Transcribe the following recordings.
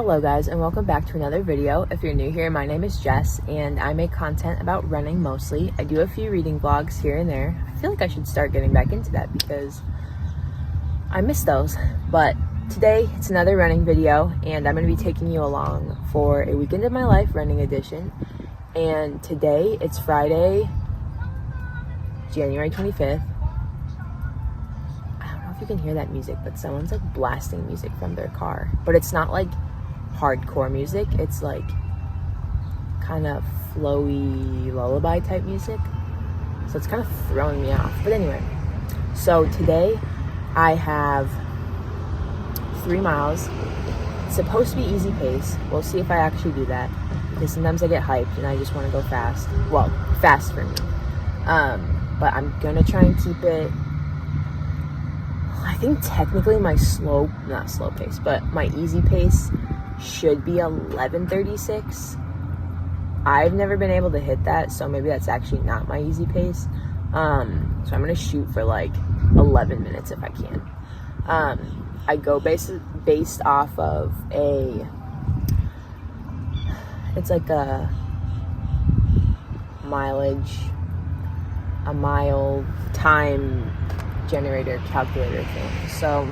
Hello guys, and welcome back to another video. If you're new here, my name is Jess and I make content about running mostly. I do a few reading vlogs here and there. I feel like I should start getting back into that because I miss those. But today it's another running video and I'm going to be taking you along for a weekend of my life running edition. And today it's Friday, January 25th. I don't know if you can hear that music, but someone's like blasting music from their car. But it's not like hardcore music, it's like kind of flowy lullaby type music, so it's kind of throwing me off. But anyway, so today I have 3 miles. It's supposed to be easy pace. We'll see if I actually do that, because sometimes I get hyped and I just want to go fast. Well, fast for me, but I'm gonna try and keep it. I think technically my not slow pace, but my easy pace should be 11:36. I've never been able to hit that, so maybe that's actually not my easy pace. So I'm gonna shoot for like 11 minutes if I can. I go based off of it's like a mile time generator calculator thing. So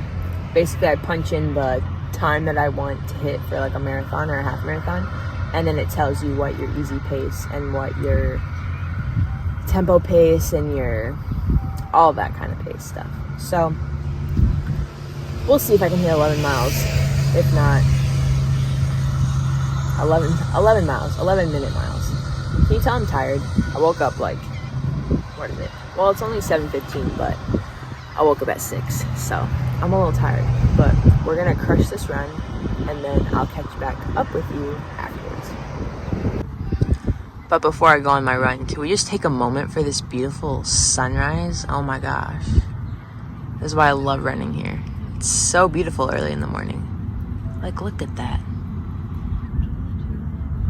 basically I punch in the time that I want to hit for like a marathon or a half marathon, and then it tells you what your easy pace and what your tempo pace and your all that kind of pace stuff. So we'll see if I can hit 11 miles. If not, 11 minute miles. Can you tell I'm tired? I woke up like, what is it? Well, it's only 7:15, but I woke up at 6, so I'm a little tired, but we're gonna crush this run and then I'll catch back up with you afterwards. But before I go on my run, can we just take a moment for this beautiful sunrise? Oh my gosh. This is why I love running here. It's so beautiful early in the morning. Like, look at that.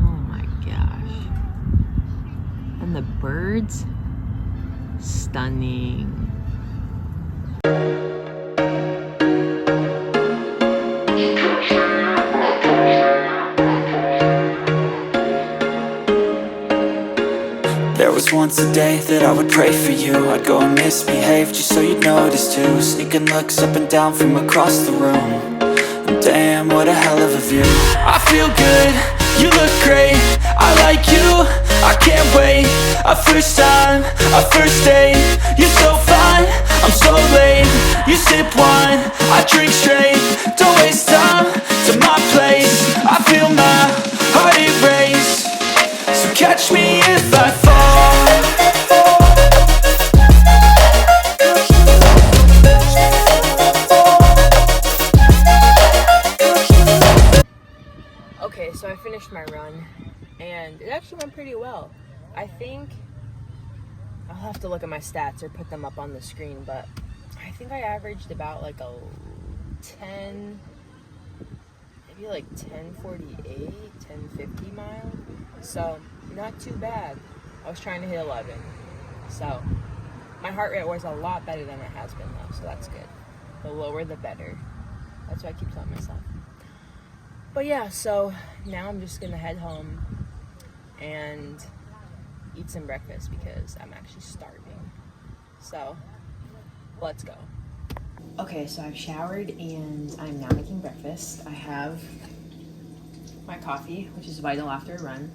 Oh my gosh. And the birds, stunning. There was once a day that I would pray for you. I'd go and misbehave just so you'd notice too. Sneaking looks up and down from across the room. And damn, what a hell of a view. I feel good, you look great, I like you, I can't wait. A first time, a first date, you're so fine, I'm so late. You sip wine, I drink straight. Don't waste time to my place. I feel my heart erase. So catch me if I fall. Okay, so I finished my run and it actually went pretty well. I think I'll have to look at my stats or put them up on the screen, but I think I averaged about like a 10, maybe like 10:48, 10:50 mile. So not too bad. I was trying to hit 11. So my heart rate was a lot better than it has been though, so that's good. The lower the better. That's what I keep telling myself. But yeah, so now I'm just gonna head home and eat some breakfast because I'm actually starving. So let's go. Okay, so I've showered and I'm now making breakfast. I have my coffee, which is vital after a run.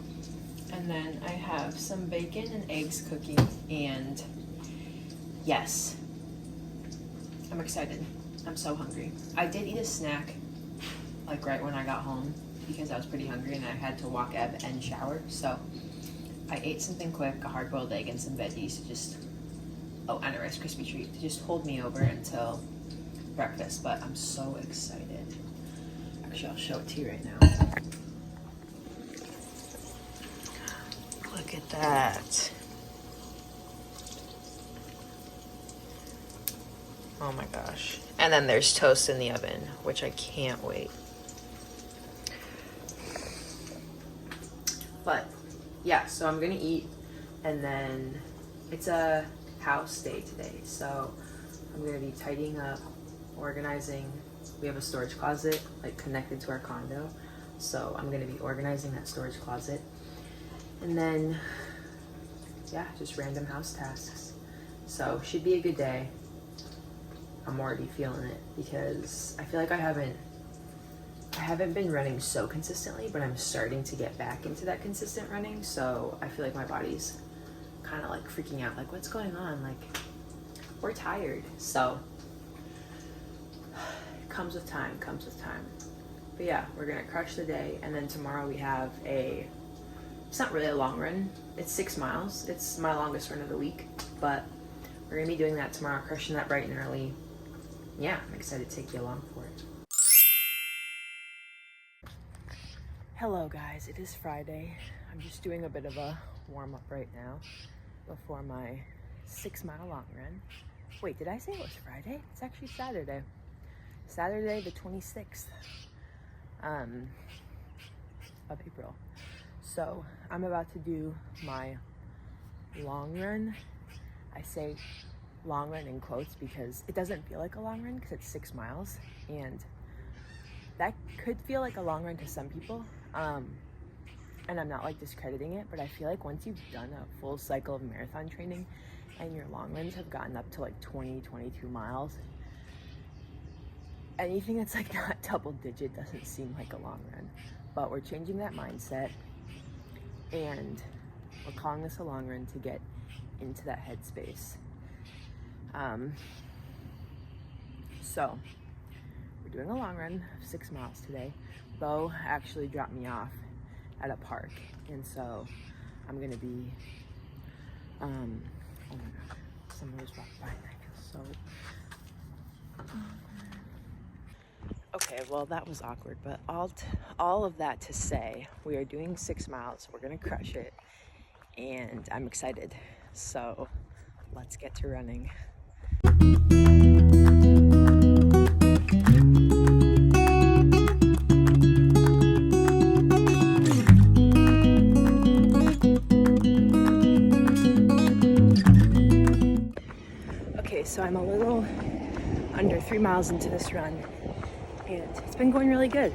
And then I have some bacon and eggs cooking, and yes, I'm excited. I'm so hungry. I did eat a snack like right when I got home because I was pretty hungry and I had to walk Eb and shower. So I ate something quick, a hard-boiled egg and some veggies to just, and a Rice Krispie treat to just hold me over until breakfast. But I'm so excited. Actually, I'll show it to you right now. Look at that. Oh my gosh. And then there's toast in the oven, which I can't wait. But yeah, so I'm gonna eat, and then it's a house day today, so I'm gonna be tidying up, organizing. We have a storage closet like connected to our condo, So I'm gonna be organizing that storage closet. And then, yeah, just random house tasks. So should be a good day. I'm already feeling it because I feel like I haven't been running so consistently, but I'm starting to get back into that consistent running. So I feel like my body's kind of like freaking out, like what's going on? Like we're tired. So comes with time. But yeah, we're gonna crush the day, and then tomorrow we have it's not really a long run. It's 6 miles. It's my longest run of the week, but we're gonna be doing that tomorrow, crushing that bright and early. Yeah, I'm excited to take you along for it. Hello guys, it is Friday. I'm just doing a bit of a warm up right now before my 6 mile long run. Wait, did I say it was Friday? It's actually Saturday. Saturday the 26th of April. So I'm about to do my long run. I say long run in quotes because it doesn't feel like a long run because it's 6 miles, and that could feel like a long run to some people. And I'm not like discrediting it, but I feel like once you've done a full cycle of marathon training and your long runs have gotten up to like 20, 22 miles, anything that's like not double digit doesn't seem like a long run. But we're changing that mindset, and we're calling this a long run to get into that headspace. So we're doing a long run of 6 miles today. Bo actually dropped me off at a park, and so I'm gonna be oh my god, someone just walked by and I feel so okay, well that was awkward, but all of that to say, we are doing 6 miles. We're gonna crush it, and I'm excited. So let's get to running. Okay, so I'm a little under 3 miles into this run, and it's been going really good.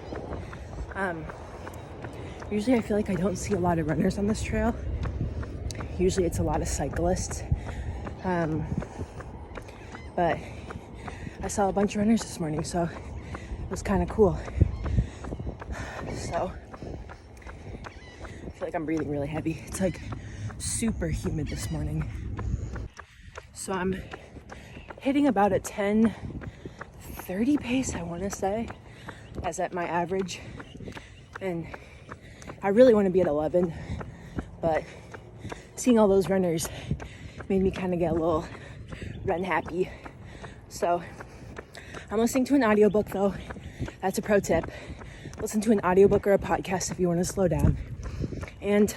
Usually I feel like I don't see a lot of runners on this trail. Usually it's a lot of cyclists. But I saw a bunch of runners this morning, so it was kind of cool. So I feel like I'm breathing really heavy. It's like super humid this morning. So I'm hitting about a 10:30 pace, I want to say, as at my average. And I really want to be at 11, but seeing all those runners made me kind of get a little run happy. So I'm listening to an audiobook though. That's a pro tip. Listen to an audiobook or a podcast if you want to slow down. And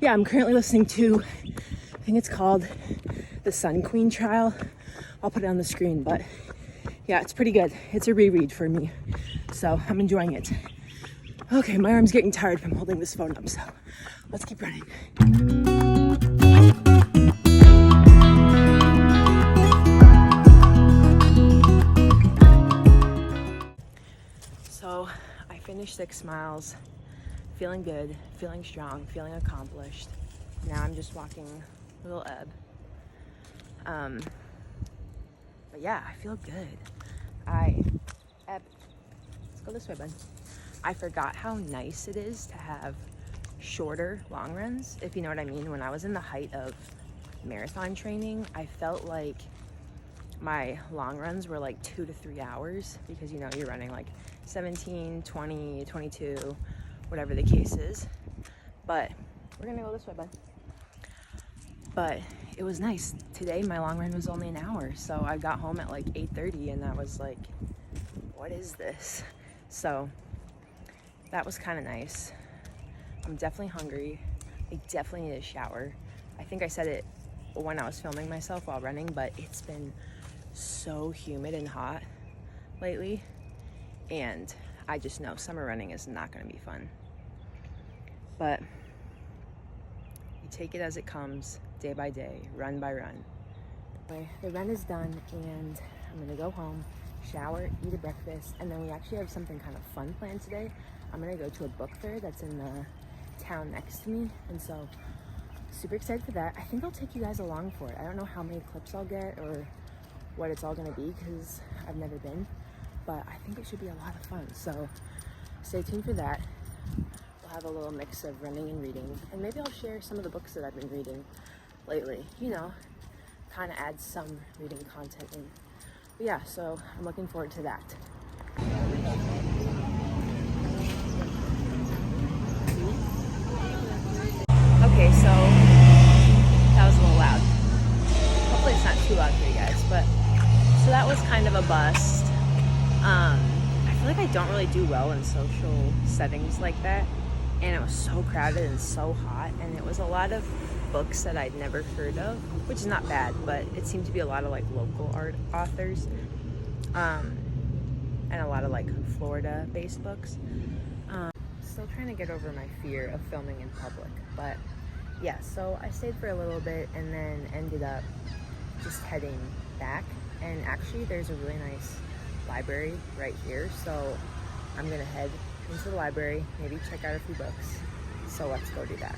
yeah, I'm currently listening to, I think it's called the Sun Queen Trial. I'll put it on the screen, but yeah, it's pretty good. It's a reread for me, so I'm enjoying it. Okay, my arm's getting tired from holding this phone up, so let's keep running. So I finished 6 miles, feeling good, feeling strong, feeling accomplished. Now I'm just walking a little ebb. But yeah, I feel good. Ebb, let's go this way, bud. I forgot how nice it is to have shorter long runs, if you know what I mean. When I was in the height of marathon training, I felt like my long runs were like 2 to 3 hours because, you know, you're running like 17, 20, 22, whatever the case is. But we're gonna go this way, bud. But it was nice. Today my long run was only an hour, so I got home at like 8:30, and I was like, what is this? So that was kind of nice. I'm definitely hungry. I definitely need a shower. I think I said it when I was filming myself while running, but it's been so humid and hot lately, and I just know summer running is not going to be fun. But you take it as it comes, day by day, run by run. The run is done, and I'm gonna go home, shower, eat a breakfast, and then we actually have something kind of fun planned today. I'm gonna go to a book fair that's in the town next to me, and so super excited for that. I think I'll take you guys along for it. I don't know how many clips I'll get or what it's all gonna be because I've never been, but I think it should be a lot of fun. So stay tuned for that. We'll have a little mix of running and reading, and maybe I'll share some of the books that I've been reading lately, you know, kind of add some reading content in. But yeah, so I'm looking forward to that. Okay, so that was a little loud. Hopefully it's not too loud for you guys, but so that was kind of a bust. I feel like I don't really do well in social settings like that, and it was so crowded and so hot, and it was a lot of books that I'd never heard of, which is not bad, but it seemed to be a lot of like local art authors, and a lot of like Florida based books. Still trying to get over my fear of filming in public, but yeah, so I stayed for a little bit and then ended up just heading back, and actually there's a really nice library right here, so I'm gonna head into the library, maybe check out a few books. So let's go do that.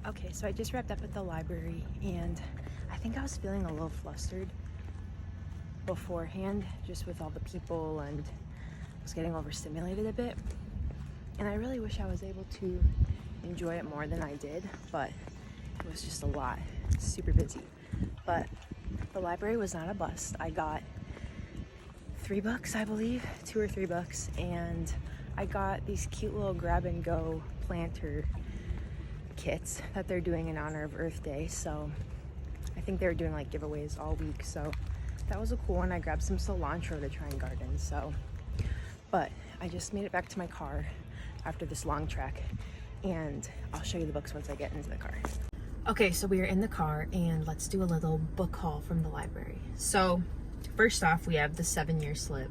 Okay, so I just wrapped up at the library, and I think I was feeling a little flustered beforehand, just with all the people, and I was getting overstimulated a bit. And I really wish I was able to enjoy it more than I did, but it was just a lot, super busy. But the library was not a bust. I got 3 books, I believe, 2 or 3 books, and I got these cute little grab and go planter kits that they're doing in honor of Earth Day. So I think they were doing like giveaways all week, so that was a cool one. I grabbed some cilantro to try and garden. So, but I just made it back to my car after this long trek, and I'll show you the books once I get into the car. Okay, so we are in the car, and let's do a little book haul from the library. So first off, we have the 7-Year Slip.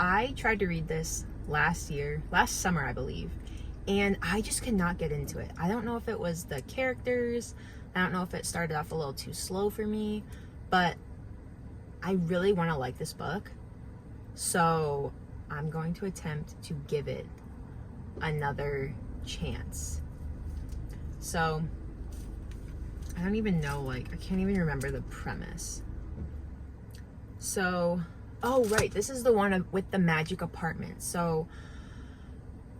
I tried to read this last summer I believe, and I just could not get into it. I don't know if it was the characters, I don't know if it started off a little too slow for me, but I really want to like this book, so I'm going to attempt to give it another chance. So I don't even know, like, I can't even remember the premise. So, oh right, this is the one with the magic apartment. So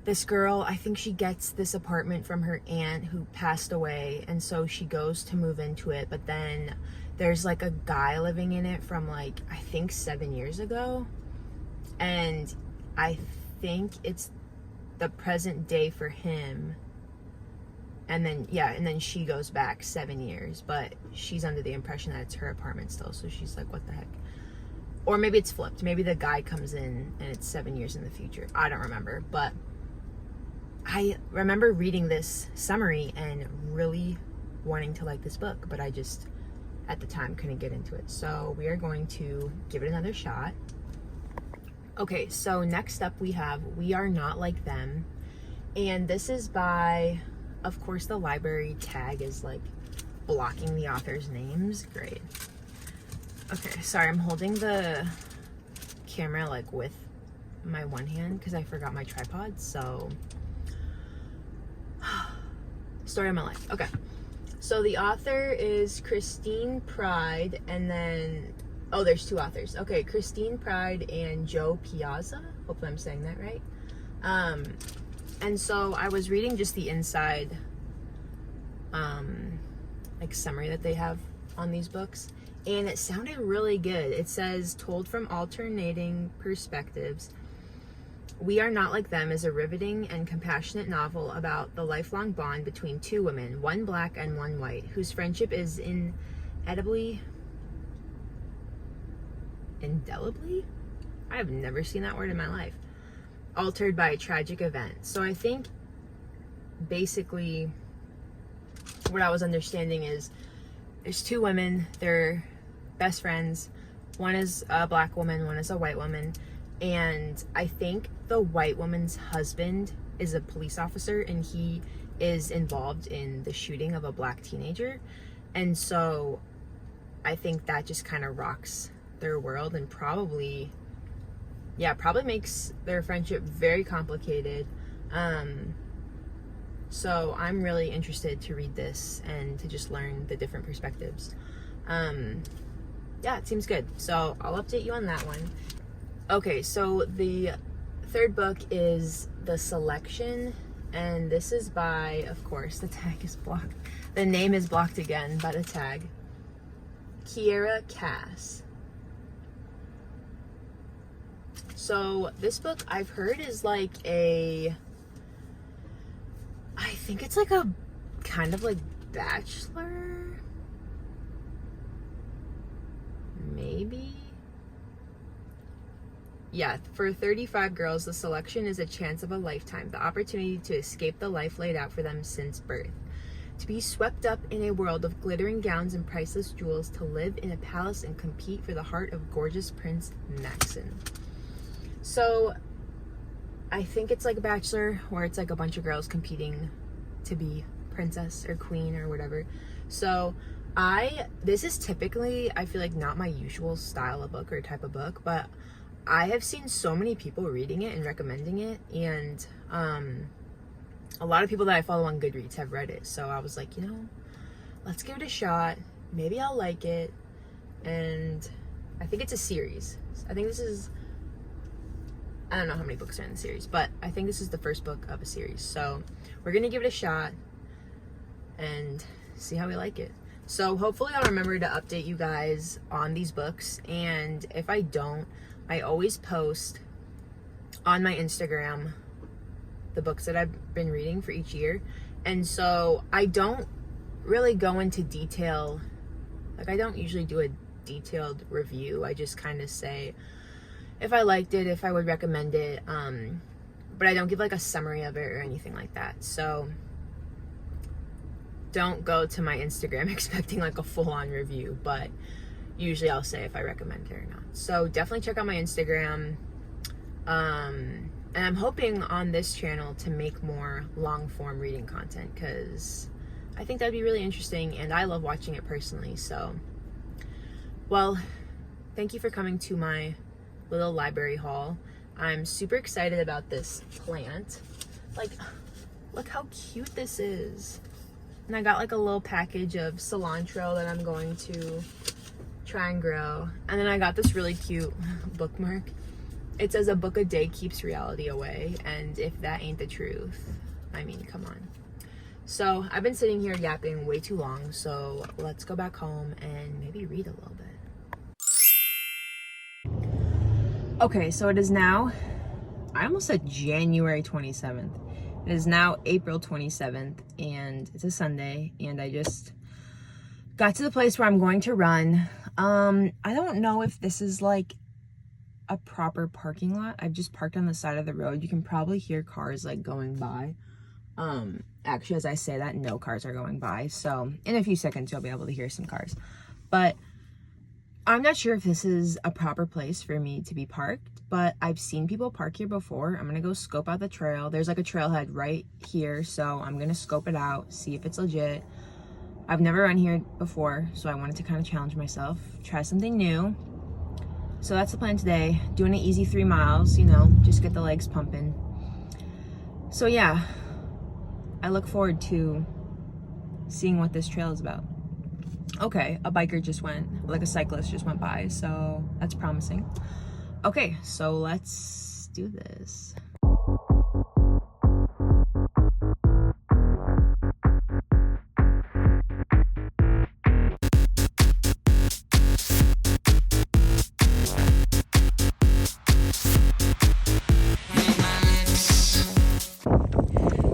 this girl, I think she gets this apartment from her aunt who passed away, and so she goes to move into it, but then there's like a guy living in it from like, I think 7 years ago, and I think it's the present day for him, and then yeah, and then she goes back 7 years, but she's under the impression that it's her apartment still, so she's like, what the heck? Or maybe it's flipped, maybe the guy comes in and it's 7 years in the future. I don't remember, but I remember reading this summary and really wanting to like this book, but I just, at the time, couldn't get into it. So we are going to give it another shot. Okay, so next up we have We Are Not Like Them. And this is by, of course, the library tag is like blocking the author's names. Great. Okay, sorry, I'm holding the camera like with my one hand because I forgot my tripod, so story of my life. Okay, so the author is Christine Pride, and then there's 2 authors. Okay, Christine Pride and Joe Piazza, hopefully I'm saying that right. And so I was reading just the inside like summary that they have on these books, and it sounded really good. It says, told from alternating perspectives, We Are Not Like Them is a riveting and compassionate novel about the lifelong bond between 2 women, one black and one white, whose friendship is indelibly I have never seen that word in my life. Altered by a tragic event. So I think basically what I was understanding is there's two women, they're best friends. One is a black woman, one is a white woman. And I think the white woman's husband is a police officer, and he is involved in the shooting of a black teenager. And so I think that just kind of rocks their world and probably makes their friendship very complicated. So I'm really interested to read this and to just learn the different perspectives. Yeah, it seems good. So I'll update you on that one. Okay, so the third book is The Selection, and this is by, of course, the tag is blocked. The name is blocked again by the tag. Kiera Cass. So this book I've heard is like I think it's like a kind of like Bachelor, maybe. Yeah, for 35 girls, The Selection is a chance of a lifetime, the opportunity to escape the life laid out for them since birth. To be swept up in a world of glittering gowns and priceless jewels, to live in a palace and compete for the heart of gorgeous Prince Maxon. So I think it's like a Bachelor, where it's like a bunch of girls competing to be princess or queen or whatever. So this is typically, I feel like, not my usual style of book or type of book, but I have seen so many people reading it and recommending it, and a lot of people that I follow on Goodreads have read it. So I was like, let's give it a shot. Maybe I'll like it. And I think it's a series. I think this is, I don't know how many books are in the series, but I think this is the first book of a series. So we're gonna give it a shot and see how we like it. So hopefully I'll remember to update you guys on these books, and if I don't, I always post on my Instagram the books that I've been reading for each year. And so I don't really go into detail, like I don't usually do a detailed review. I just kind of say if I liked it, if I would recommend it, but I don't give like a summary of it or anything like that. So don't go to my Instagram expecting like a full-on review, but usually I'll say if I recommend it or not. So definitely check out my Instagram. And I'm hoping on this channel to make more long-form reading content, because I think that'd be really interesting, and I love watching it personally. So, well, thank you for coming to my little library haul. I'm super excited about this plant. Like, look how cute this is. And I got like a little package of cilantro that I'm going to try and grow. And then I got this really cute bookmark. It says a book a day keeps reality away, and if that ain't the truth, I mean, come on. So I've been sitting here yapping way too long, so let's go back home and maybe read a little bit. Okay, so it is now, I almost said January 27th. It is now April 27th, and it's a Sunday, and I just got to the place where I'm going to run. I don't know if this is like a proper parking lot. I've just parked on the side of the road. You can probably hear cars like going by. Actually, as I say that, no cars are going by. So in a few seconds, you'll be able to hear some cars. But I'm not sure if this is a proper place for me to be parked, but I've seen people park here before. I'm gonna go scope out the trail. There's like a trailhead right here, so I'm gonna scope it out, see if it's legit. I've never run here before, so I wanted to kind of challenge myself, try something new. So that's the plan today. Doing an easy 3 miles, just get the legs pumping. So yeah, I look forward to seeing what this trail is about. Okay, a biker just went, like a cyclist just went by, so that's promising. Okay, so let's do this.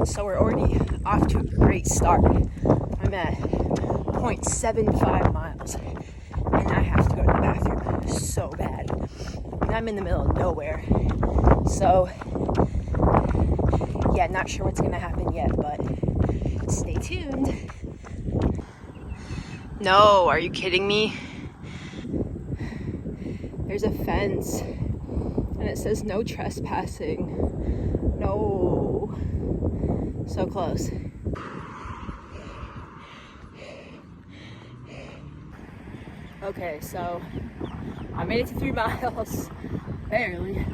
So we're already off to a great start. I'm at 0.75 miles and I have to go to the bathroom so bad. and I'm in the middle of nowhere. So yeah, not sure what's gonna happen yet, but stay tuned. No, are you kidding me? There's a fence and it says no trespassing. No. So close. Okay, so I made it to 3 miles, barely.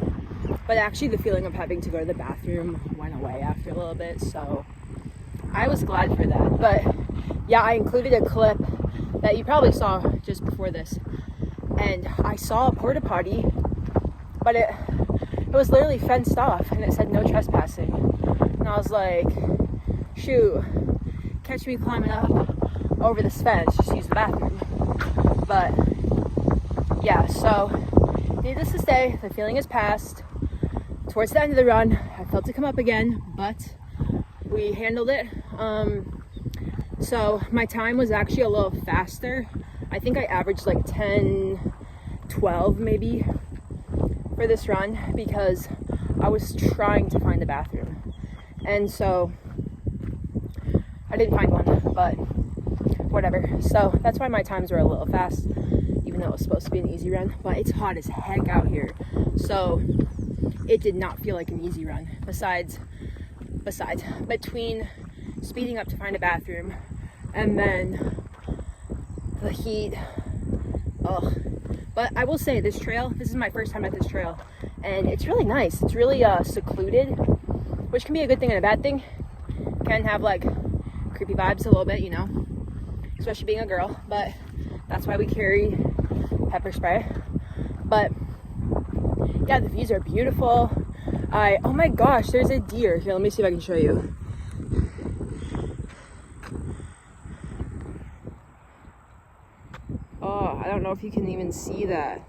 But actually the feeling of having to go to the bathroom went away after a little bit, so I was glad for that. But yeah, I included a clip that you probably saw just before this. And I saw a porta potty, but it was literally fenced off and it said no trespassing. And I was like, shoot, catch me climbing up over this fence just to use the bathroom. But yeah, so needless to say, the feeling has passed. Towards the end of the run, I felt it come up again, but we handled it. So my time was actually a little faster. I think I averaged like 10, 12 maybe for this run because I was trying to find a bathroom. And so I didn't find one, but whatever. So that's why my times were a little fast, even though it was supposed to be an easy run. But it's hot as heck out here. So it did not feel like an easy run. Besides, between speeding up to find a bathroom and then the heat, ugh. But I will say this is my first time at this trail, and it's really nice. It's really secluded, which can be a good thing and a bad thing. Can have like creepy vibes a little bit, you know, especially being a girl, but that's why we carry pepper spray. But yeah, the views are beautiful. Oh my gosh, there's a deer. Here, let me see if I can show you. Oh, I don't know if you can even see that.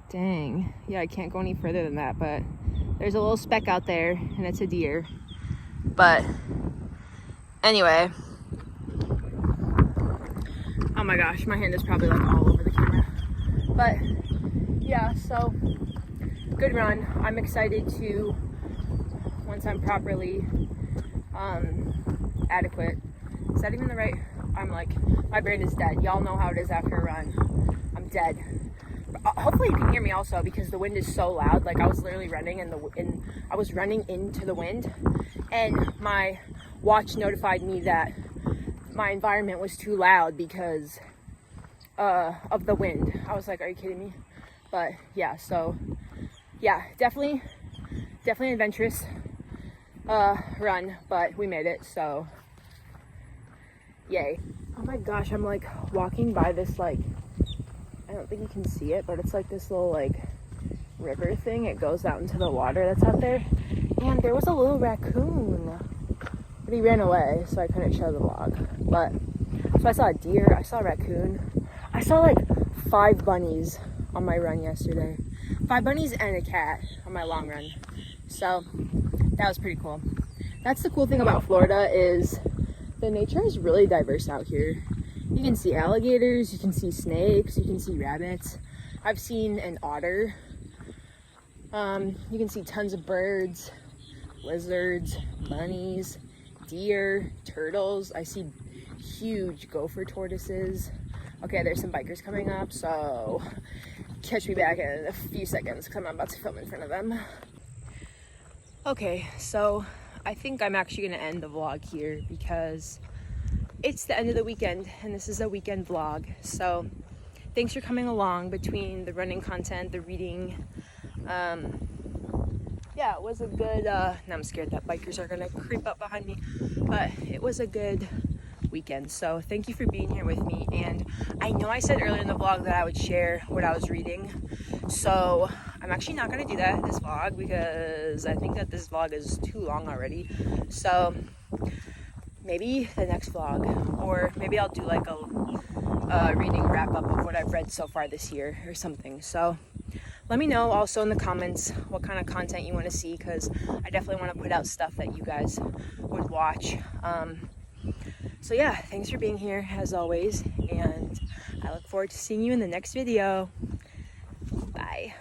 Dang. Yeah, I can't go any further than that, but there's a little speck out there and it's a deer. But anyway. Oh my gosh, my hand is probably like all over the camera. But yeah, so good run. I'm excited to, once I'm properly adequate. Is that even the right? I'm like, my brain is dead. Y'all know how it is after a run. I'm dead. Hopefully you can hear me also because the wind is so loud. Like I was literally running and I was running into the wind, and my watch notified me that my environment was too loud because of the wind. I was like, are you kidding me? But yeah, so yeah, definitely adventurous run, but we made it, so yay. Oh my gosh, I'm like walking by this, like, I don't think you can see it, but it's like this little like river thing. It goes out into the water that's out there, and there was a little raccoon, but he ran away, so I couldn't show the vlog. But so I saw a deer, I saw a raccoon, I saw like 5 bunnies on my run yesterday. 5 bunnies and a cat on my long run. So that was pretty cool. That's the cool thing about Florida is the nature is really diverse out here. You can see alligators, you can see snakes, you can see rabbits. I've seen an otter. You can see tons of birds, lizards, bunnies, deer, turtles. I see huge gopher tortoises. Okay, there's some bikers coming up, so catch me back in a few seconds because I'm about to film in front of them. Okay, so I think I'm actually going to end the vlog here because it's the end of the weekend and this is a weekend vlog. So thanks for coming along between the running content, the reading. Yeah, it was a good, now I'm scared that bikers are going to creep up behind me, but it was a good weekend. So thank you for being here with me. And I know I said earlier in the vlog that I would share what I was reading, so I'm actually not going to do that in this vlog because I think that this vlog is too long already. So maybe the next vlog, or maybe I'll do like a reading wrap up of what I've read so far this year or something. So let me know also in the comments what kind of content you want to see, because I definitely want to put out stuff that you guys would watch. So yeah, thanks for being here as always, and I look forward to seeing you in the next video. Bye.